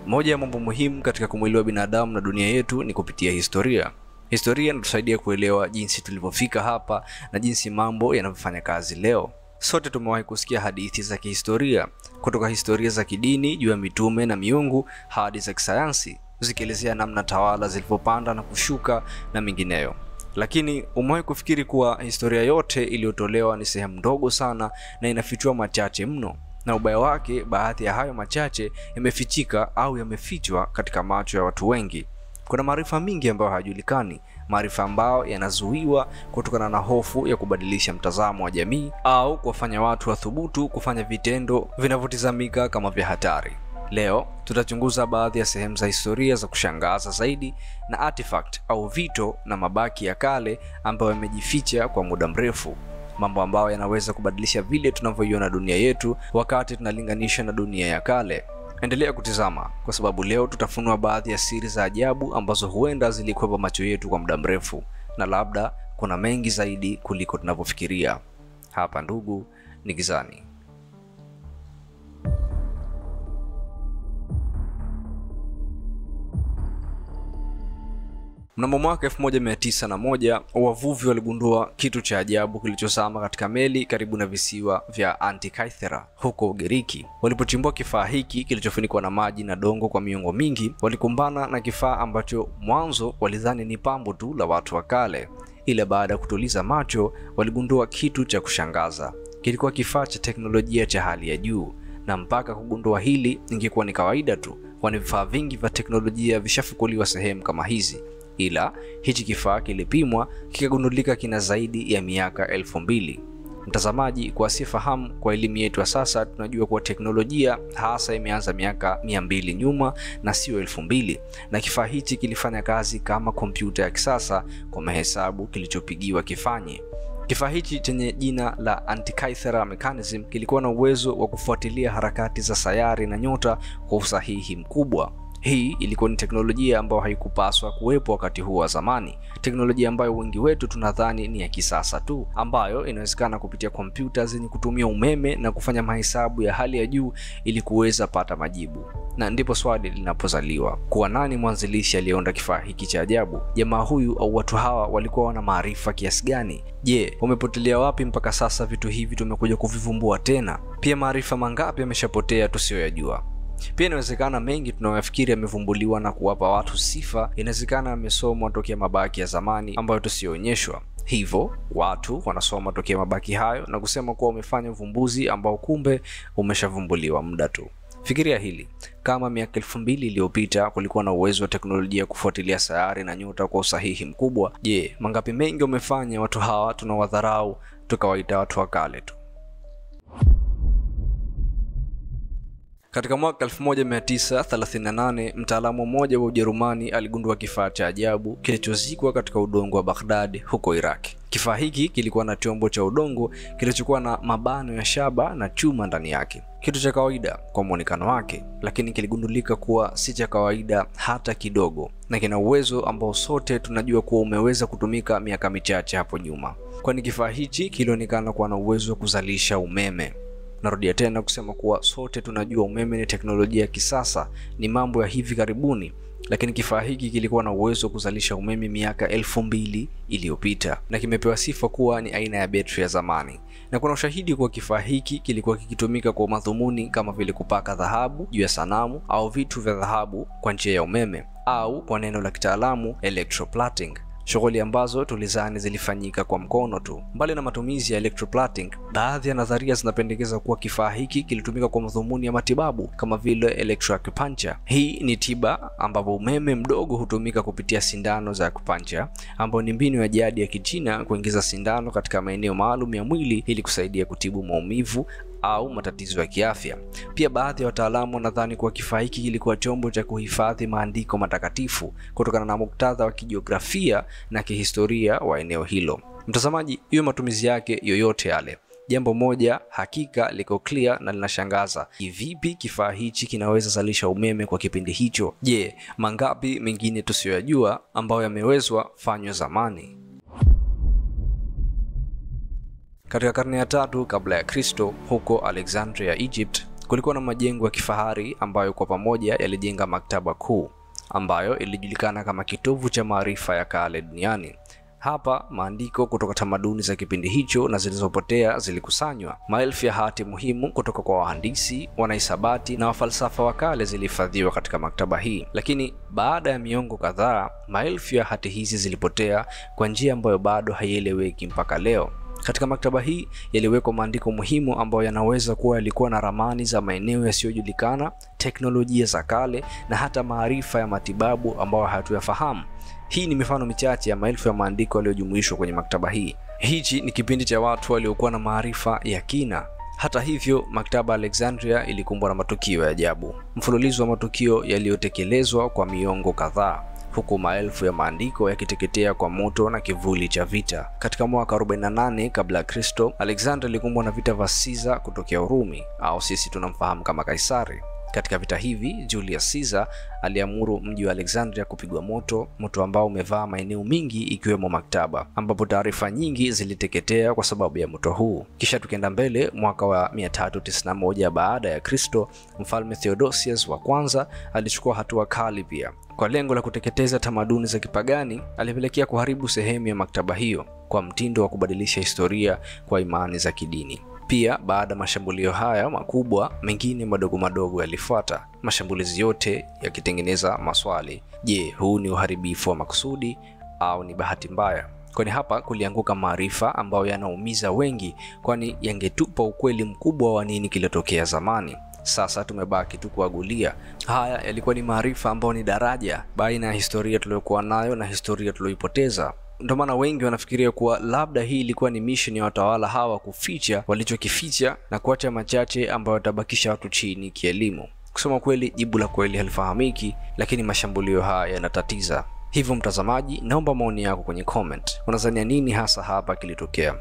Moja ya mambo muhimu katika kumwelewa binadamu na dunia yetu ni kupitia historia. Historia inatusaidia kuelewa jinsi tulivyofika hapa na jinsi mambo yanavyofanya kazi leo. Sote tumewahi kusikia hadithi za kihistoria, kutoka historia za kidini juu ya mitume na miungu hadi za kisayansi, zikielezea namna tawala zilivyopanda na kushuka na mingineyo. Lakini umewahi kufikiri kuwa historia yote iliyotolewa ni sehemu ndogo sana na inafichua machache mno? Na ubaya wake, baadhi ya hayo machache yamefichika au yamefichwa katika macho ya watu wengi. Kuna maarifa mingi ambayo hayajulikani, maarifa ambayo yanazuiwa kutokana na hofu ya kubadilisha mtazamo wa jamii au kuwafanya watu wathubutu kufanya vitendo vinavyotazamika kama vya hatari. Leo tutachunguza baadhi ya sehemu za historia za kushangaza zaidi na artifact au vito na mabaki ya kale ambayo yamejificha kwa muda mrefu. Mambo ambayo yanaweza kubadilisha vile tunavyoiona dunia yetu wakati tunalinganisha na dunia ya kale. Endelea kutizama kwa sababu leo tutafunua baadhi ya siri za ajabu ambazo huenda zilikuwa macho yetu kwa muda mrefu, na labda kuna mengi zaidi kuliko tunavyofikiria. Hapa ndugu, ni Gizani. Mnamo mwaka 1901 wavuvi waligundua kitu cha ajabu kilichozama katika meli karibu na visiwa vya Antikythera huko Ugiriki. Walipochimbua kifaa hiki kilichofunikwa na maji na dongo kwa miongo mingi, walikumbana na kifaa ambacho mwanzo walidhani ni pambo tu la watu wa kale, ila baada ya kutuliza macho waligundua kitu cha kushangaza. Kilikuwa kifaa cha teknolojia cha hali ya juu, na mpaka kugundua hili ingekuwa ni kawaida tu, kwani vifaa vingi vya teknolojia vishafukuliwa sehemu kama hizi. Ila hichi kifaa kilipimwa kikagundulika kina zaidi ya miaka 2000. Mtazamaji, kwa asifahamu, kwa elimu yetu ya sasa tunajua kuwa teknolojia hasa imeanza miaka 200 nyuma na sio 2000, na kifaa hichi kilifanya kazi kama kompyuta ya kisasa kwa mahesabu kilichopigiwa kifanye. Kifaa hichi chenye jina la Antikythera mechanism kilikuwa na uwezo wa kufuatilia harakati za sayari na nyota kwa usahihi mkubwa. Hii ilikuwa ni teknolojia ambayo haikupaswa kuwepo wakati huo wa zamani, teknolojia ambayo wengi wetu tunadhani ni ya kisasa tu, ambayo inawezekana kupitia kompyuta zenye kutumia umeme na kufanya mahesabu ya hali ya juu ili kuweza pata majibu. Na ndipo swali linapozaliwa, kuwa nani mwanzilishi aliyeunda kifaa hiki cha ajabu? Jamaa huyu au watu hawa walikuwa wana maarifa kiasi gani? Je, wamepotelea wapi mpaka sasa vitu hivi tumekuja kuvivumbua tena? Pia maarifa mangapi yameshapotea tusiyoyajua? Pia inawezekana mengi tunayofikiri yamevumbuliwa na kuwapa watu sifa, inawezekana yamesomwa tokea mabaki ya zamani ambayo tusionyeshwa. Hivyo watu wanasoma tokea mabaki hayo na kusema kuwa wamefanya uvumbuzi ambao kumbe umeshavumbuliwa muda tu. Fikiria hili, kama miaka 2000 iliyopita kulikuwa na uwezo wa teknolojia kufuatilia sayari na nyota kwa usahihi mkubwa, je, mangapi mengi wamefanya watu hawa tunawadharau tukawaita watu wa kale tu? Katika mwaka 1938 mtaalamu mmoja wa Ujerumani aligundua kifaa cha ajabu kilichozikwa katika udongo wa Baghdad huko Iraq. Kifaa hiki kilikuwa na chombo cha udongo kilichokuwa na mabano ya shaba na chuma ndani yake. Kitu cha kawaida kwa muonekano wake, lakini kiligundulika kuwa si cha kawaida hata kidogo, na kina uwezo ambao sote tunajua kuwa umeweza kutumika miaka michache hapo nyuma, kwani kifaa hichi kilionekana kuwa na uwezo wa kuzalisha umeme. Narudia tena kusema kuwa sote tunajua umeme ni teknolojia ya kisasa, ni mambo ya hivi karibuni, lakini kifaa hiki kilikuwa na uwezo wa kuzalisha umeme miaka 2000 iliyopita, na kimepewa sifa kuwa ni aina ya betri ya zamani. Na kuna ushahidi kuwa kifaa hiki kilikuwa kikitumika kwa madhumuni kama vile kupaka dhahabu juu ya sanamu au vitu vya dhahabu kwa njia ya umeme, au kwa neno la kitaalamu electroplating, shughuli ambazo tulizani zilifanyika kwa mkono tu. Mbali na matumizi ya electroplating, baadhi ya nadharia zinapendekeza kuwa kifaa hiki kilitumika kwa madhumuni ya matibabu kama vile electroacupuncture. Hii ni tiba ambapo umeme mdogo hutumika kupitia sindano za acupuncture, ambayo ni mbinu ya jadi ya Kichina kuingiza sindano katika maeneo maalum ya mwili ili kusaidia kutibu maumivu au matatizo ya kiafya. Pia baadhi ya wataalamu wanadhani kuwa kifaa hiki kilikuwa chombo cha kuhifadhi maandiko matakatifu kutokana na muktadha wa kijiografia na kihistoria wa eneo hilo. Mtazamaji, hiyo matumizi yake yoyote yale, jambo moja hakika liko clear na linashangaza. Vipi kifaa hichi kinaweza zalisha umeme kwa kipindi hicho? Je, mangapi mengine tusiyoyajua ambayo yamewezwa fanywa zamani? Katika karne ya 3 kabla ya Kristo, huko Alexandria, Egypt, kulikuwa na majengo ya kifahari ambayo kwa pamoja yalijenga maktaba kuu ambayo ilijulikana kama kitovu cha maarifa ya kale duniani. Hapa maandiko kutoka tamaduni za kipindi hicho na zilizopotea zilikusanywa. Maelfu ya hati muhimu kutoka kwa wahandisi, wanahisabati na wafalsafa wa kale zilihifadhiwa katika maktaba hii. Lakini baada ya miongo kadhaa, maelfu ya hati hizi zilipotea kwa njia ambayo bado haieleweki mpaka leo. Katika maktaba hii yaliwekwa maandiko muhimu ambayo yanaweza kuwa yalikuwa na ramani za maeneo yasiyojulikana, teknolojia za kale na hata maarifa ya matibabu ambayo hatuyafahamu. Hii ni mifano michache ya maelfu ya maandiko yaliyojumuishwa kwenye maktaba hii. Hichi ni kipindi cha watu waliokuwa na maarifa ya kina. Hata hivyo, maktaba Alexandria ilikumbwa na matukio ya ajabu. Mfululizo wa matukio yaliyotekelezwa kwa miongo kadhaa, huku maelfu ya maandiko yakiteketea kwa moto na kivuli cha vita. Katika mwaka 48 kabla ya Kristo, Alexandria ilikumbwa na vita vya Caesar kutokea Urumi, au sisi tunamfahamu kama Kaisari. Katika vita hivi, Julius Caesar aliamuru mji wa Alexandria kupigwa moto, moto ambao umevaa maeneo mingi ikiwemo maktaba, ambapo taarifa nyingi ziliteketea kwa sababu ya moto huu. Kisha tukienda mbele, mwaka wa 391 baada ya Kristo, mfalme Theodosius wa kwanza alichukua hatua kali pia. Kwa lengo la kuteketeza tamaduni za kipagani, alipelekea kuharibu sehemu ya maktaba hiyo kwa mtindo wa kubadilisha historia kwa imani za kidini. Pia baada mashambulio haya makubwa, mengine madogo madogo yalifuata. Mashambulizi yote yakitengeneza maswali: je, huu ni uharibifu wa makusudi au ni bahati mbaya? Kwani hapa kulianguka maarifa ambayo yanaumiza wengi, kwani yangetupa ukweli mkubwa wa nini kilitokea zamani. Sasa tumebaki tu kuagulia. Haya yalikuwa ni maarifa ambayo ni daraja baina ya historia tuliyokuwa nayo na historia tuliyoipoteza. Ndio maana wengi wanafikiria kuwa labda hii ilikuwa ni mission ya watawala hawa kuficha walichokificha na kuacha machache ambayo yatabakisha watu chini kielimu. Kusema kweli, jibu la kweli halifahamiki, lakini mashambulio haya yanatatiza. Hivyo mtazamaji, naomba maoni yako kwenye comment. Unadhani nini hasa hapa kilitokea?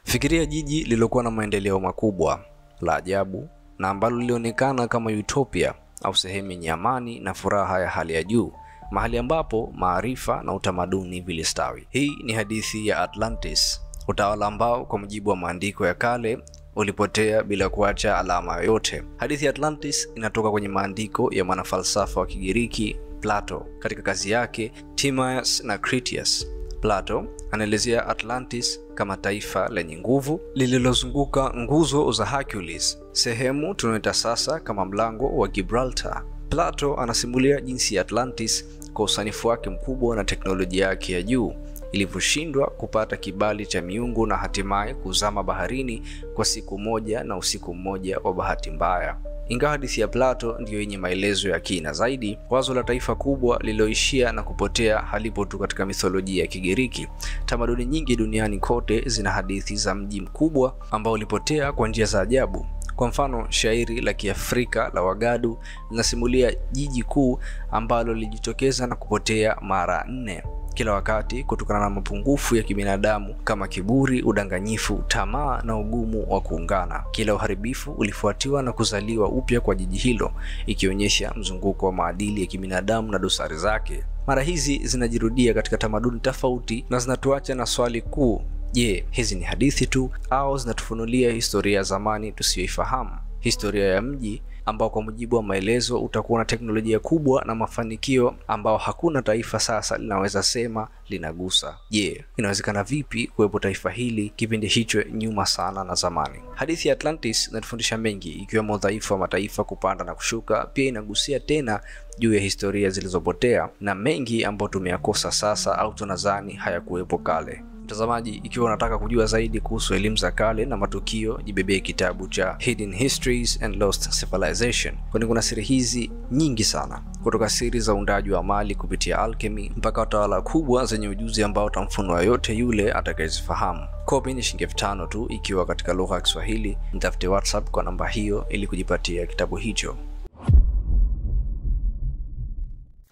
Fikiria jiji lililokuwa na maendeleo makubwa, la ajabu na ambalo lilionekana kama utopia au sehemu yenye amani na furaha ya hali ya juu, mahali ambapo maarifa na utamaduni vilistawi. Hii ni hadithi ya Atlantis, utawala ambao kwa mujibu wa maandiko ya kale ulipotea bila kuacha alama yoyote. Hadithi ya Atlantis inatoka kwenye maandiko ya mwanafalsafa wa Kigiriki Plato katika kazi yake Timaeus na Critias. Plato anaelezea Atlantis kama taifa lenye nguvu lililozunguka nguzo za Hercules, sehemu tunayoita sasa kama mlango wa Gibraltar. Plato anasimulia jinsi Atlantis kwa usanifu wake mkubwa na teknolojia yake ya juu ilivyoshindwa kupata kibali cha miungu na hatimaye kuzama baharini kwa siku moja na usiku mmoja wa bahati mbaya. Ingawa hadithi ya Plato ndiyo yenye maelezo ya kina zaidi, wazo la taifa kubwa lililoishia na kupotea halipo tu katika mitholojia ya Kigiriki. Tamaduni nyingi duniani kote zina hadithi za mji mkubwa ambao ulipotea kwa njia za ajabu. Kwa mfano, shairi la Kiafrika la Wagadu linasimulia jiji kuu ambalo lilijitokeza na kupotea mara 4 kila wakati kutokana na mapungufu ya kibinadamu kama kiburi, udanganyifu, tamaa na ugumu wa kuungana. Kila uharibifu ulifuatiwa na kuzaliwa upya kwa jiji hilo, ikionyesha mzunguko wa maadili ya kibinadamu na dosari zake. Mara hizi zinajirudia katika tamaduni tofauti na zinatuacha na swali kuu: je, hizi ni hadithi tu au zinatufunulia historia ya zamani tusiyoifahamu? Historia ya mji ambao kwa mujibu wa maelezo utakuwa na teknolojia kubwa na mafanikio ambao hakuna taifa sasa linaweza sema linagusa. Je, inawezekana vipi kuwepo taifa hili kipindi hicho nyuma sana na zamani? Hadithi ya Atlantis inatufundisha mengi, ikiwemo udhaifu wa mataifa kupanda na kushuka. Pia inagusia tena juu ya historia zilizopotea na mengi ambayo tumeyakosa sasa au tunadhani hayakuwepo kale. Mtazamaji, ikiwa unataka kujua zaidi kuhusu elimu za kale na matukio, jibebee kitabu cha Hidden Histories and Lost Civilization, kwani kuna siri hizi nyingi sana, kutoka siri za uundaji wa mali kupitia alchemy mpaka utawala kubwa zenye ujuzi ambao utamfunua yote yule atakayezifahamu. Kopi ni shilingi 5,000 tu ikiwa katika lugha ya Kiswahili. Mtafute WhatsApp kwa namba hiyo ili kujipatia kitabu hicho.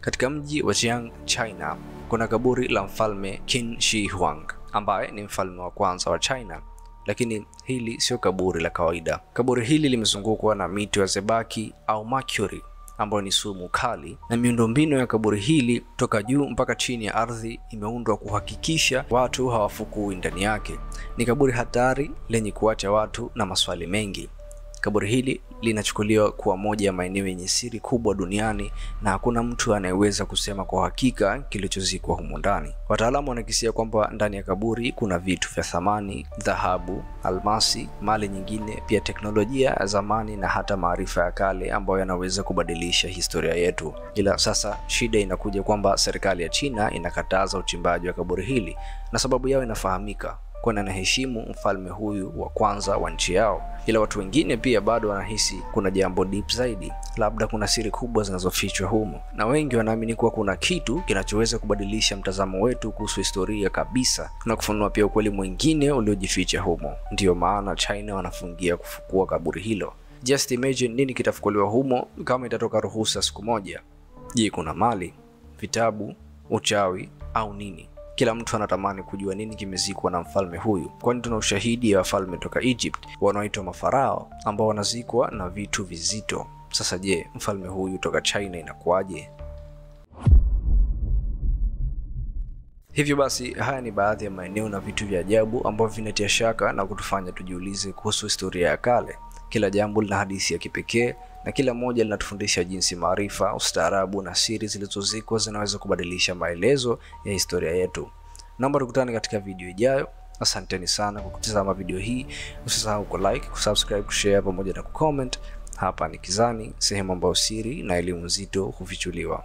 Katika mji wa Jiang, China, kuna kaburi la mfalme Qin Shi Huang ambaye ni mfalme wa kwanza wa China. Lakini hili sio kaburi la kawaida. Kaburi hili limezungukwa na mito ya zebaki au mercury ambayo ni sumu kali, na miundombinu ya kaburi hili toka juu mpaka chini ya ardhi imeundwa kuhakikisha watu hawafukui ndani yake. Ni kaburi hatari lenye kuacha watu na maswali mengi. Kaburi hili linachukuliwa kuwa moja ya maeneo yenye siri kubwa duniani na hakuna mtu anayeweza kusema kwa hakika kilichozikwa humo ndani. Wataalamu wanakisia kwamba ndani ya kaburi kuna vitu vya thamani, dhahabu, almasi, mali nyingine, pia teknolojia ya zamani na hata maarifa ya kale ambayo yanaweza kubadilisha historia yetu. Ila sasa shida inakuja kwamba serikali ya China inakataza uchimbaji wa kaburi hili, na sababu yao inafahamika, kwani anaheshimu mfalme huyu wa kwanza wa nchi yao. Ila watu wengine pia bado wanahisi kuna jambo deep zaidi, labda kuna siri kubwa zinazofichwa humo, na wengi wanaamini kuwa kuna kitu kinachoweza kubadilisha mtazamo wetu kuhusu historia kabisa na kufunua pia ukweli mwingine uliojificha humo. Ndiyo maana China wanafungia kufukua kaburi hilo. Just imagine nini kitafukuliwa humo kama itatoka ruhusa siku moja. Je, kuna mali, vitabu, uchawi au nini? Kila mtu anatamani kujua nini kimezikwa na mfalme huyu, kwani tuna ushahidi wa wafalme toka Egypt wanaoitwa mafarao ambao wanazikwa na vitu vizito. Sasa je, mfalme huyu toka China inakuwaje? Hivyo basi, haya ni baadhi ya maeneo na vitu vya ajabu ambavyo vinatia shaka na kutufanya tujiulize kuhusu historia ya kale. Kila jambo lina hadithi ya kipekee na kila moja linatufundisha jinsi maarifa, ustaarabu na siri zilizozikwa zinaweza kubadilisha maelezo ya historia yetu. Naomba tukutane katika video ijayo. Asanteni sana kwa kutazama video hii. Usisahau ku like, kusubscribe, kushare pamoja na kucomment. Hapa ni Kizani, sehemu ambayo siri na elimu nzito hufichuliwa.